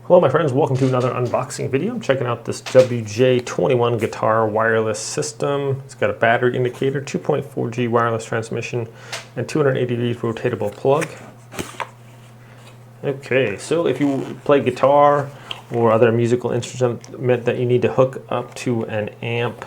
Hello my friends, welcome to another unboxing video. I'm checking out this WJ21 guitar wireless system. It's got a battery indicator, 2.4G wireless transmission, and 280 rotatable plug. Okay, so if you play guitar or other musical instrument that you need to hook up to an amp,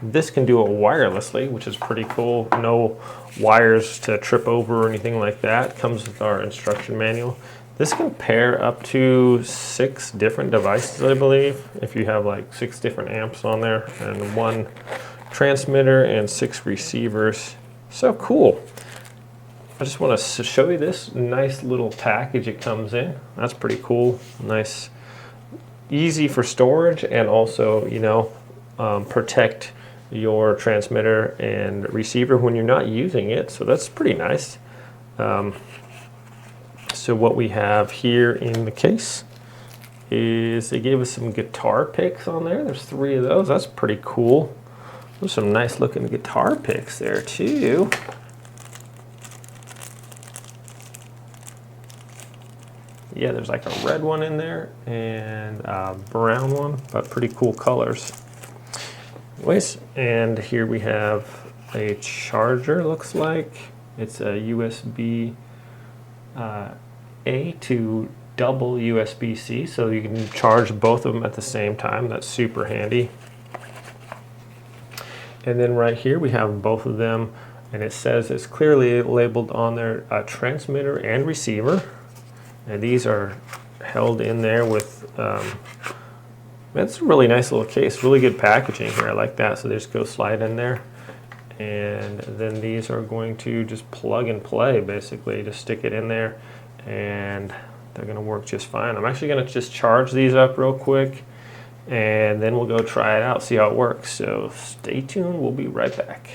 this can do it wirelessly, which is pretty cool. No wires to trip over or anything like that. Comes with our instruction manual. This can pair up to 6 different devices, I believe, if you have like 6 different amps on there and 1 transmitter and 6 receivers. So cool. I just want to show you this nice little package it comes in. That's pretty cool. Nice, easy for storage, and also, you know, protect your transmitter and receiver when you're not using it. So that's pretty nice. So what we have here in the case is they gave us some guitar picks on there. There's 3 of those. That's pretty cool. There's some nice looking guitar picks there too. Yeah, there's like a red one in there and a brown one, but pretty cool colors. Anyways, and here we have a charger, looks like. It's a USB A to double USB-C, so you can charge both of them at the same time. That's super handy. And then right here we have both of them, and it says it's clearly labeled on there, transmitter and receiver. And these are held in there with, that's a really nice little case, really good packaging here. I like that. So they just go slide in there. And then these are going to just plug and play, basically. Just stick it in there and they're gonna work just fine. I'm actually gonna just charge these up real quick and then we'll go try it out, see how it works. So stay tuned, we'll be right back.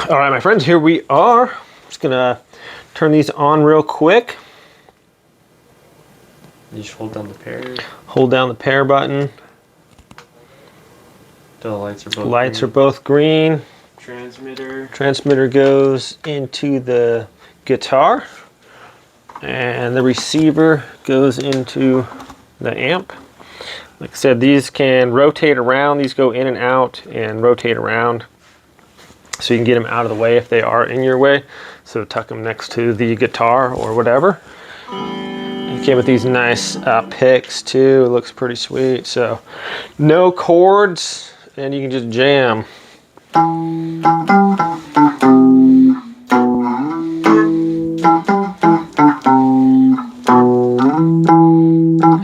All right, my friends, here we are. Just gonna turn these on real quick. You just hold down the pair. Hold down the pair button. The lights are both Lights green. are both green. Transmitter Goes into the guitar. And the receiver goes into the amp. Like I said, these can rotate around. These go in and out and rotate around. So you can get them out of the way if they are in your way. So tuck them next to the guitar or whatever. It came with these nice picks too. It looks pretty sweet. So no cords and you can just jam.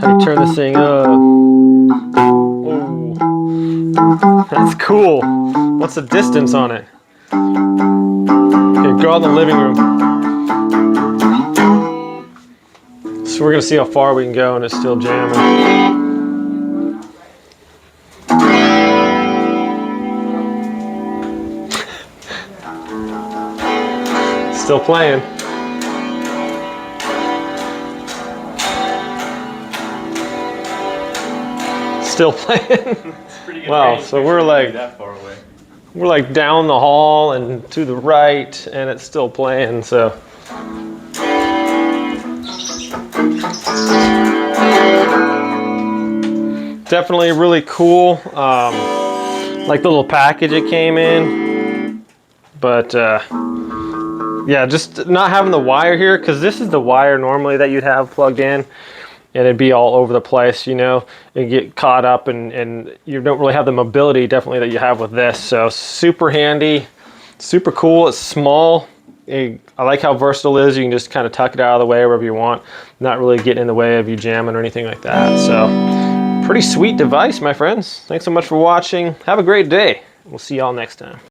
How do you turn this thing up? Ooh. That's cool. What's the distance on it? Okay, go out in the living room. So we're gonna see how far we can go and it's still jamming. Still playing. Still playing. Wow, so we're like that far away. We're like down the hall and to the right, and it's still playing. So definitely really cool. Like the little package it came in, but yeah, just not having the wire here, because this is the wire normally that you'd have plugged in. And it'd be all over the place, you know, and get caught up, and you don't really have the mobility definitely that you have with this. So super handy, super cool. It's small. I like how versatile it is. You can just kind of tuck it out of the way wherever you want, not really getting in the way of you jamming or anything like that. So pretty sweet device, my friends. Thanks so much for watching. Have a great day. We'll see y'all next time.